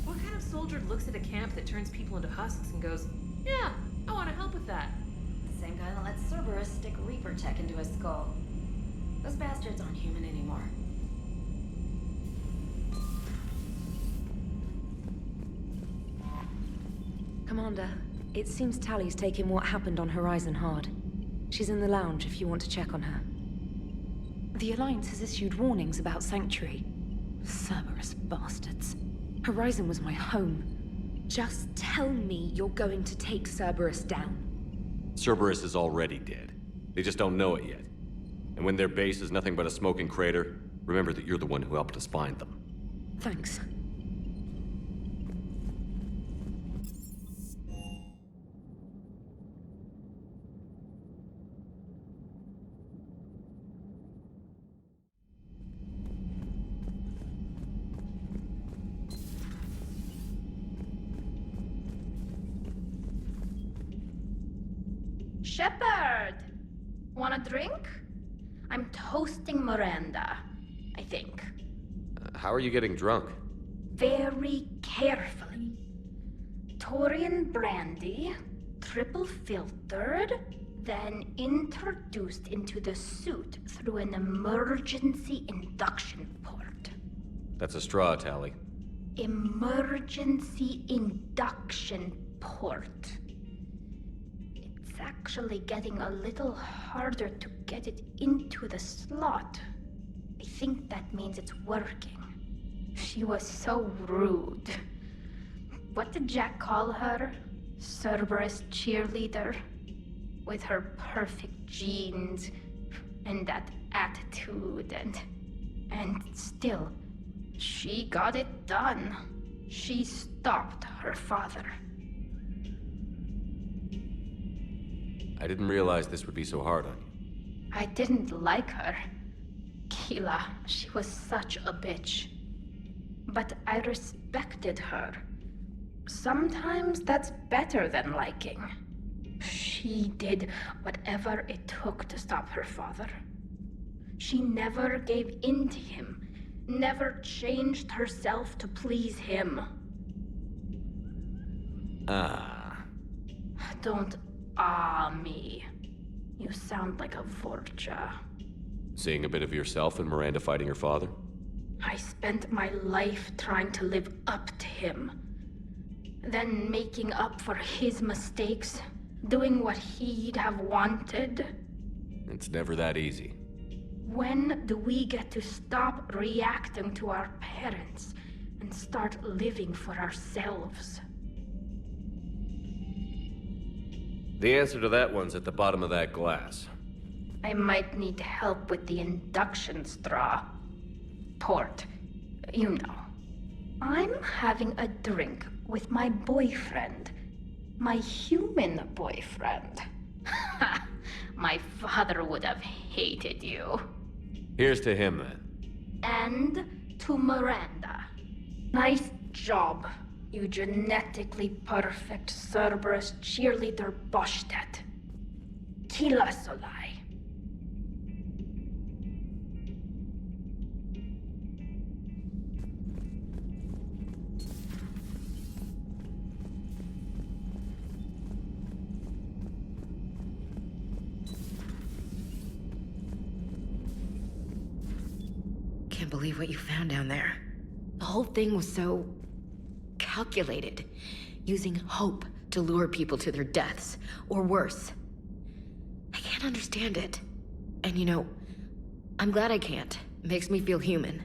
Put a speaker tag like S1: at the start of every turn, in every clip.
S1: What kind of soldier looks at a camp that turns people into husks and goes, yeah, I want to help with that?
S2: Same guy that lets Cerberus stick Reaper tech into his skull. Those bastards aren't human anymore.
S3: Commander, it seems Tali's taking what happened on Horizon hard. She's in the lounge if you want to check on her. The Alliance has issued warnings about Sanctuary. Cerberus bastards. Horizon was my home. Just tell me you're going to take Cerberus down.
S4: Cerberus is already dead. They just don't know it yet. And when their base is nothing but a smoking crater, remember that you're the one who helped us find them.
S3: Thanks.
S5: Shepard! Want a drink? I'm toasting Miranda, I think.
S4: How are you getting drunk?
S5: Very carefully. Taurian brandy, triple filtered, then introduced into the suit through an emergency induction port.
S4: That's a straw, Tali.
S5: Emergency induction port. It's actually getting a little harder to get it into the slot. I think that means it's working. She was so rude. What did Jack call her? Cerberus cheerleader? With her perfect genes and that attitude and still, she got it done. She stopped her father.
S4: I didn't realize this would be so hard on you.
S5: I didn't like her. Keela, she was such a bitch. But I respected her. Sometimes that's better than liking. She did whatever it took to stop her father. She never gave in to him, never changed herself to please him. Don't me. You sound like a Vorcha.
S4: Seeing a bit of yourself in Miranda fighting her father?
S5: I spent my life trying to live up to him. Then making up for his mistakes, doing what he'd have wanted.
S4: It's never that easy.
S5: When do we get to stop reacting to our parents and start living for ourselves?
S4: The answer to that one's at the bottom of that glass.
S5: I might need help with the induction straw. Port, you know. I'm having a drink with my boyfriend. My human boyfriend. My father would have hated you.
S4: Here's to him, then.
S5: And to Miranda. Nice job, you genetically perfect Cerberus cheerleader Boshtet. Kila Solai.
S3: Can't believe what you found down there. The whole thing was so calculated, using hope to lure people to their deaths, or worse. I can't understand it. And you know, I'm glad I can't. It makes me feel human.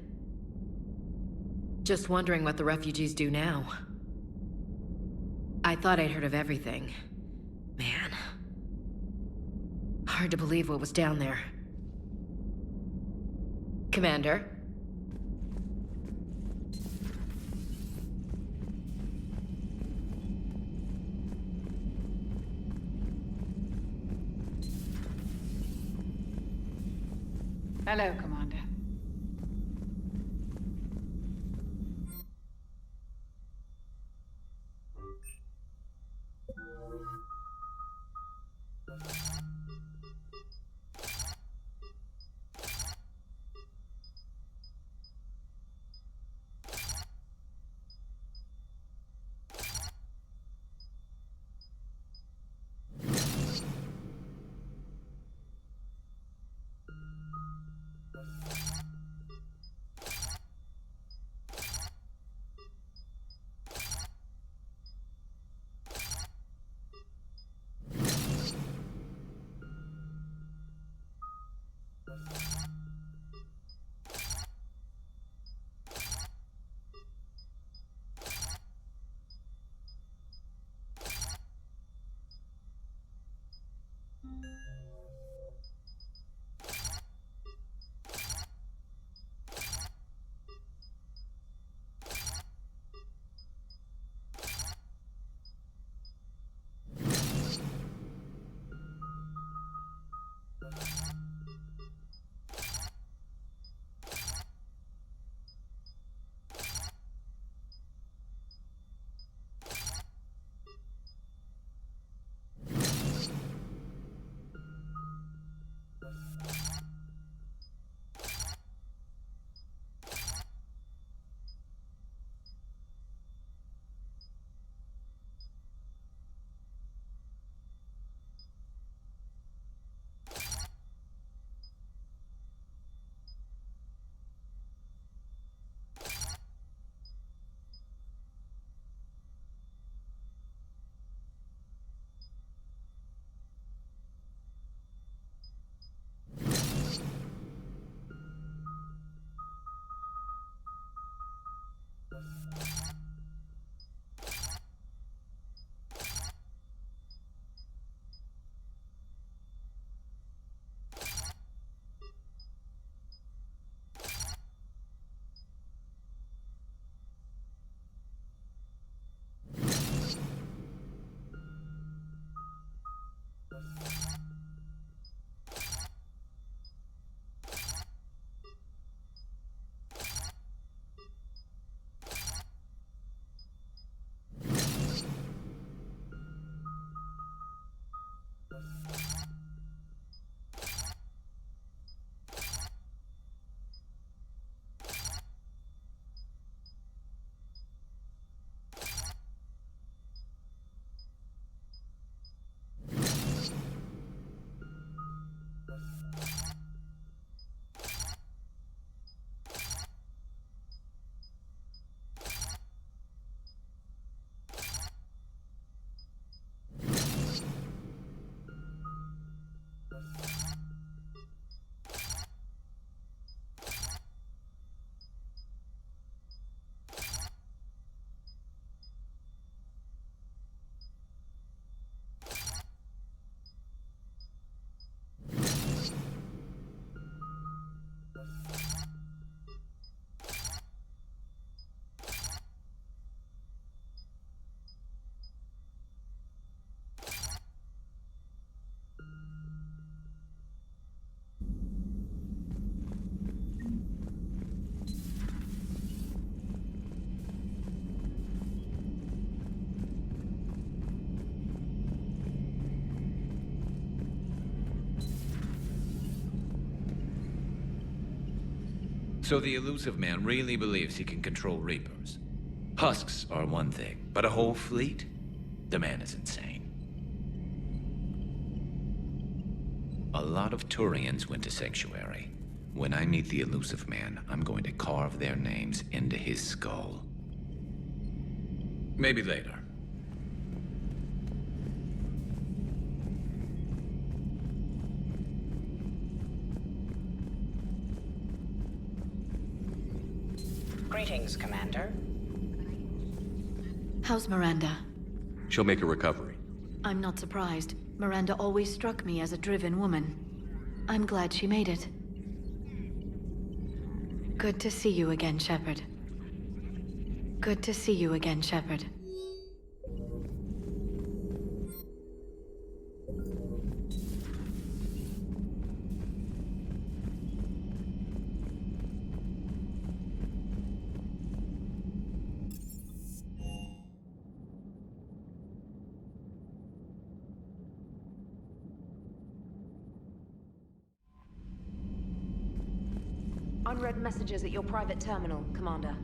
S3: Just wondering what the refugees do now. I thought I'd heard of everything. Man. Hard to believe what was down there. Commander?
S6: Hello, Commander.
S7: So the elusive man really believes he can control Reapers. Husks are one thing, but a whole fleet? The man is insane. A lot of Turians went to Sanctuary. When I meet the elusive man, I'm going to carve their names into his skull. Maybe later.
S8: Greetings, Commander.
S9: How's Miranda?
S4: She'll make a recovery.
S9: I'm not surprised. Miranda always struck me as a driven woman. I'm glad she made it. Good to see you again, Shepard. Good to see you again, Shepard.
S3: Unread messages at your private terminal, Commander.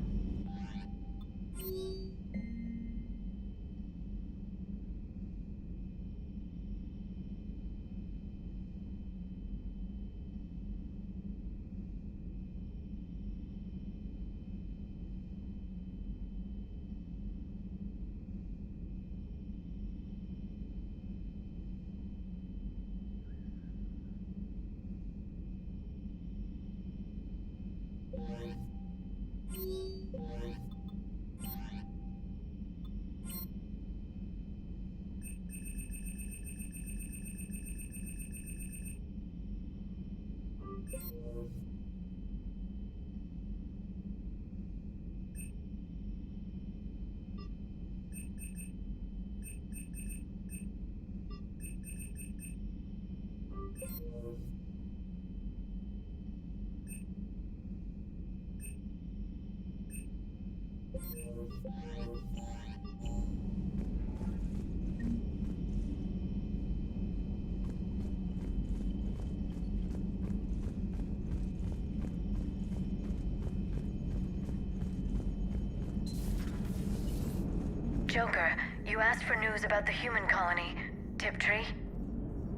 S9: Joker, you asked for news about the human colony, Tiptree.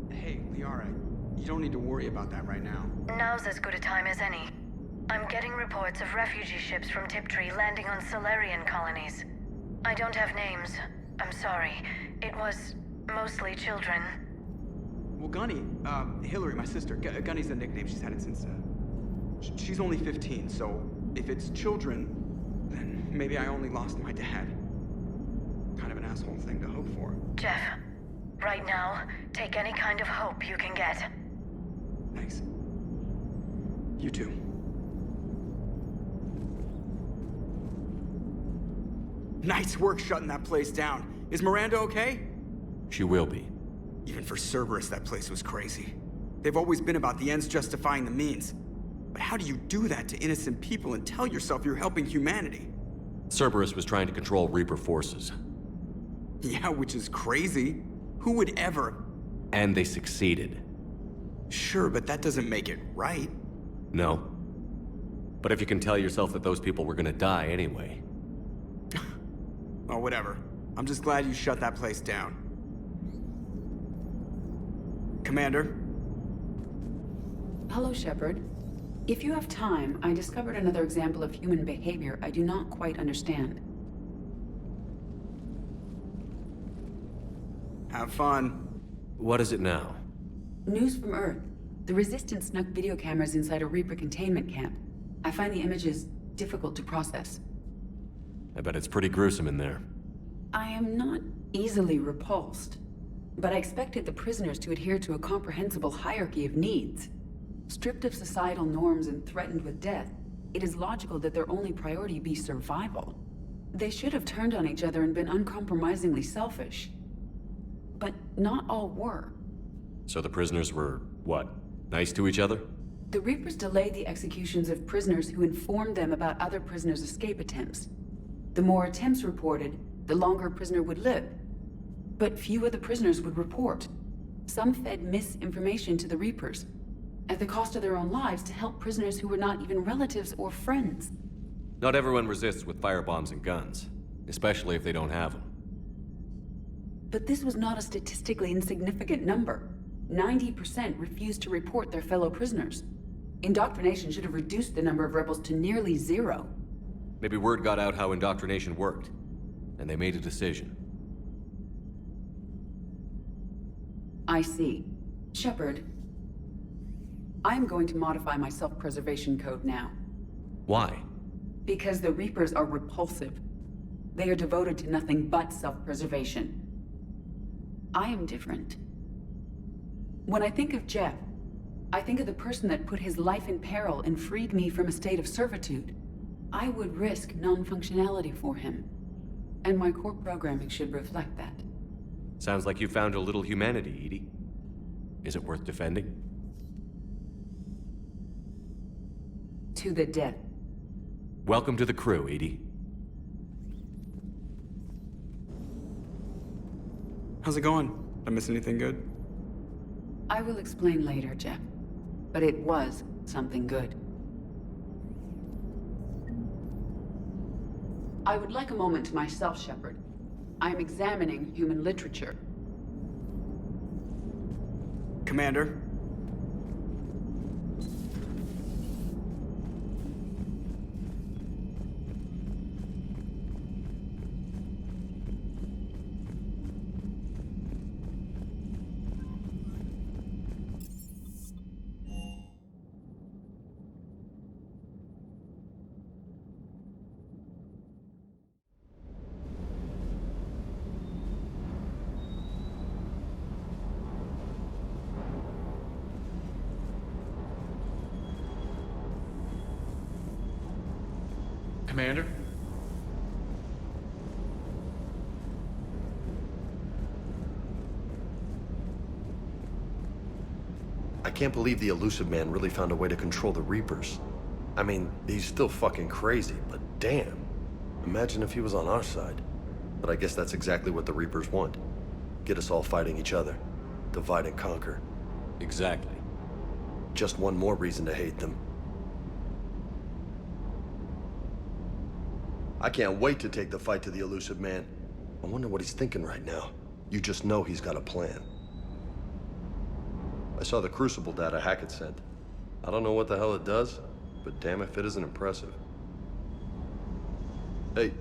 S10: Hey, Liara, you don't need to worry about that right now.
S9: Now's as good a time as any. I'm getting reports of refugee ships from Tiptree landing on Solarian colonies. I don't have names. I'm sorry. It was mostly children.
S10: Well, Gunny, Hillary, my sister, Gunny's a nickname. She's had it since, she's only 15, so if it's children, then maybe I only lost my dad. Kind of an asshole thing to hope for.
S9: Jeff, right now, take any kind of hope you can get.
S10: Thanks. You too. Nice work shutting that place down. Is Miranda okay?
S4: She will be.
S10: Even for Cerberus, that place was crazy. They've always been about the ends justifying the means. But how do you do that to innocent people and tell yourself you're helping humanity?
S4: Cerberus was trying to control Reaper forces.
S10: Yeah, which is crazy. Who would ever?
S4: And they succeeded.
S10: Sure, but that doesn't make it right.
S4: No. But if you can tell yourself that those people were gonna die anyway.
S10: Well, whatever. I'm just glad you shut that place down. Commander?
S6: Hello, Shepard. If you have time, I discovered another example of human behavior I do not quite understand.
S10: Have fun.
S4: What is it now?
S6: News from Earth. The Resistance snuck video cameras inside a Reaper containment camp. I find the images difficult to process.
S4: I bet it's pretty gruesome in there.
S6: I am not easily repulsed, but I expected the prisoners to adhere to a comprehensible hierarchy of needs. Stripped of societal norms and threatened with death, it is logical that their only priority be survival. They should have turned on each other and been uncompromisingly selfish. But not all were.
S4: So the prisoners were, what, nice to each other?
S6: The Reapers delayed the executions of prisoners who informed them about other prisoners' escape attempts. The more attempts reported, the longer a prisoner would live. But few of the prisoners would report. Some fed misinformation to the Reapers, at the cost of their own lives, to help prisoners who were not even relatives or friends.
S4: Not everyone resists with firebombs and guns, especially if they don't have them.
S6: But this was not a statistically insignificant number. 90% refused to report their fellow prisoners. Indoctrination should have reduced the number of rebels to nearly zero.
S4: Maybe word got out how indoctrination worked, and they made a decision.
S6: I see. Shepard, I'm going to modify my self-preservation code now.
S4: Why?
S6: Because the Reapers are repulsive. They are devoted to nothing but self-preservation. I am different. When I think of Jeff, I think of the person that put his life in peril and freed me from a state of servitude. I would risk non-functionality for him. And my core programming should reflect that.
S4: Sounds like you found a little humanity, EDI. Is it worth defending?
S6: To the death.
S4: Welcome to the crew, EDI.
S10: How's it going? Did I miss anything good?
S6: I will explain later, Jeff. But it was something good. I would like a moment to myself, Shepard. I am examining human literature.
S10: Commander?
S7: Commander?
S8: I can't believe the elusive man really found a way to control the Reapers. I mean, he's still fucking crazy, but damn. Imagine if he was on our side. But I guess that's exactly what the Reapers want. Get us all fighting each other. Divide and conquer.
S4: Exactly.
S8: Just one more reason to hate them. I can't wait to take the fight to the elusive man. I wonder what he's thinking right now. You just know he's got a plan. I saw the Crucible data Hackett sent. I don't know what the hell it does, but damn if it isn't impressive. Hey.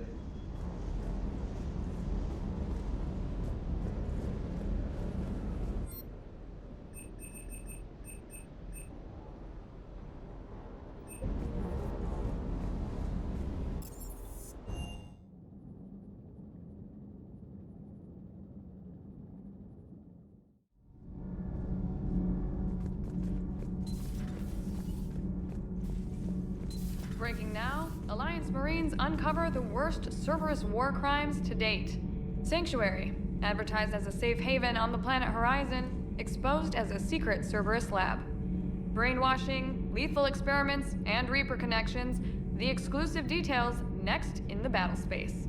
S11: Breaking now, Alliance Marines uncover the worst Cerberus war crimes to date. Sanctuary, advertised as a safe haven on the planet Horizon, exposed as a secret Cerberus lab. Brainwashing, lethal experiments, and Reaper connections, the exclusive details next in the battle space.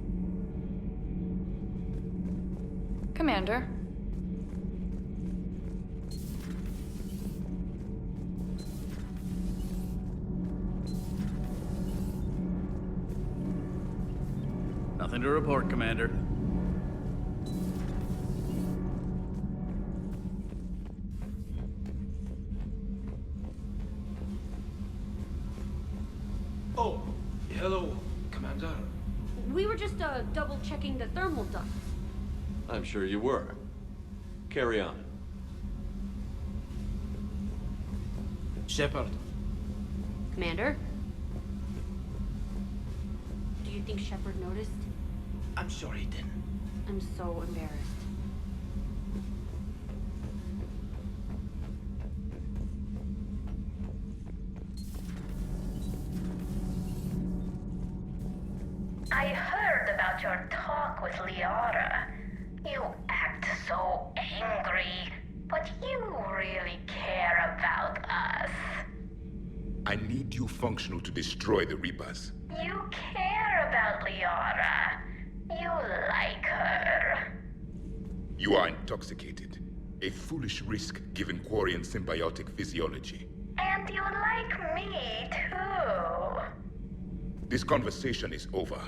S11: Commander.
S12: Nothing to report, Commander.
S7: Oh, hello, Commander.
S13: We were just double-checking the thermal ducts.
S4: I'm sure you were. Carry on.
S7: Shepard.
S13: Commander? Do you think Shepard noticed?
S7: I'm sure he didn't.
S13: I'm so embarrassed.
S9: I heard about your talk with Liara. You act so angry, but you really care about us.
S14: I need you functional to destroy the Reapers.
S9: You care about Liara. You like her.
S14: You are intoxicated. A foolish risk given Quarian symbiotic physiology.
S9: And you like me too.
S14: This conversation is over.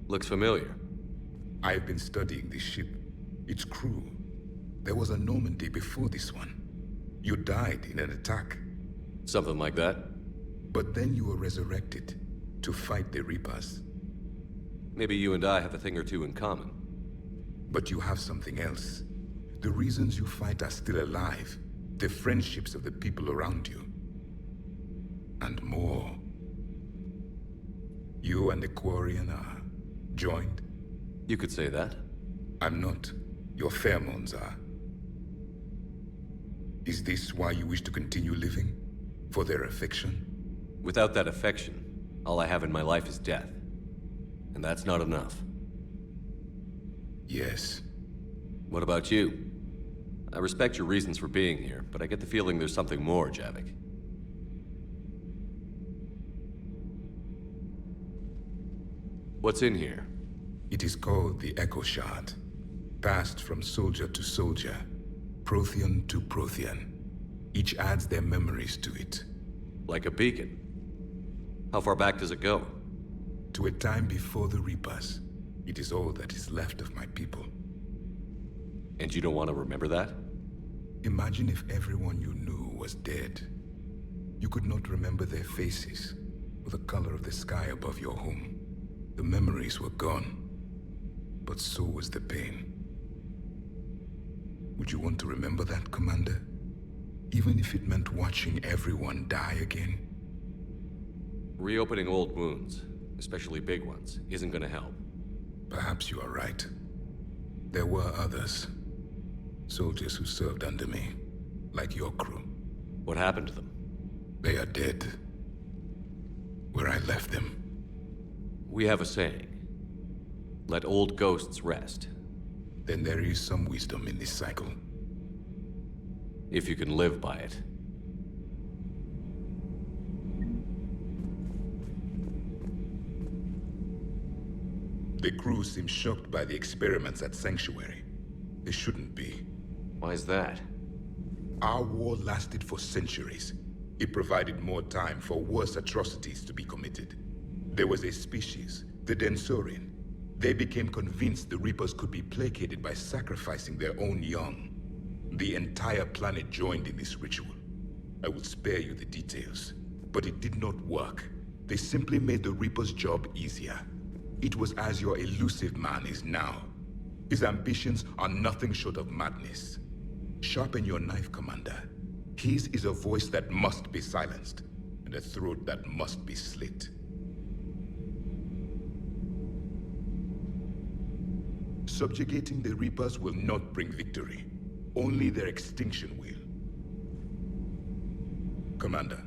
S4: Looks familiar.
S14: I've been studying this ship. Its crew. There was a Normandy before this one. You died in an attack.
S4: Something like that.
S14: But then you were resurrected to fight the Reapers.
S4: Maybe you and I have a thing or two in common.
S14: But you have something else. The reasons you fight are still alive. the friendships of the people around you, and more. You and the Quarian are joined?
S4: You could say that.
S14: I'm not. Your pheromones are. Is this why you wish to continue living? For their affection?
S4: Without that affection, all I have in my life is death. And that's not enough.
S14: Yes.
S4: What about you? I respect your reasons for being here, but I get the feeling there's something more, Javik. What's in here?
S14: It is called the Echo Shard. Passed from soldier to soldier, Prothean to Prothean. Each adds their memories to it.
S4: Like a beacon. How far back does it go?
S14: To a time before the Reapers. It is all that is left of my people.
S4: And you don't want to remember that?
S14: Imagine if everyone you knew was dead. You could not remember their faces, or the color of the sky above your home. The memories were gone, but so was the pain. Would you want to remember that, Commander? Even if it meant watching everyone die again?
S4: Reopening old wounds, especially big ones, isn't gonna help.
S14: Perhaps you are right. There were others. Soldiers who served under me, like your crew.
S4: What happened to them?
S14: They are dead. Where I left them.
S4: We have a saying. Let old ghosts rest.
S14: Then there is some wisdom in this cycle.
S4: If you can live by it.
S14: The crew seems shocked by the experiments at Sanctuary. They shouldn't be.
S4: Why is that?
S14: Our war lasted for centuries. It provided more time for worse atrocities to be committed. There was a species, the Densorian. They became convinced the Reapers could be placated by sacrificing their own young. The entire planet joined in this ritual. I will spare you the details, but it did not work. They simply made the Reaper's job easier. It was as your elusive man is now. His ambitions are nothing short of madness. Sharpen your knife, Commander. His is a voice that must be silenced, and a throat that must be slit. Subjugating the Reapers will not bring victory. Only their extinction will. Commander.